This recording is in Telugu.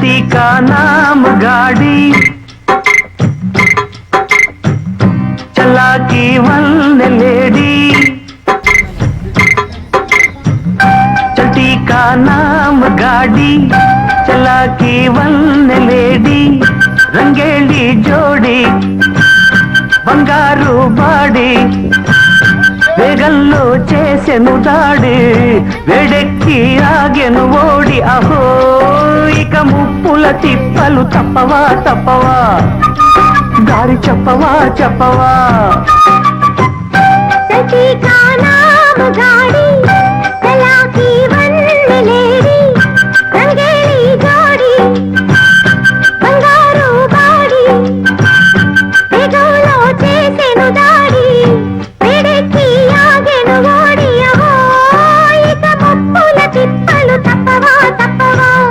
चलती का नाम गाड़ी चला की वन लेडी चलती का नाम गाड़ी चला की वन लेडी రంగేళి జోడి బంగారు బాడి వేగంలో చేసెను దాడి వేడెక్కి ఆగెను ఓడి అహో ఇక ముప్పుల తిప్పలు తప్పవా తప్పవా దారి చెప్పవా చెప్పవా चलती का नाम गाड़ी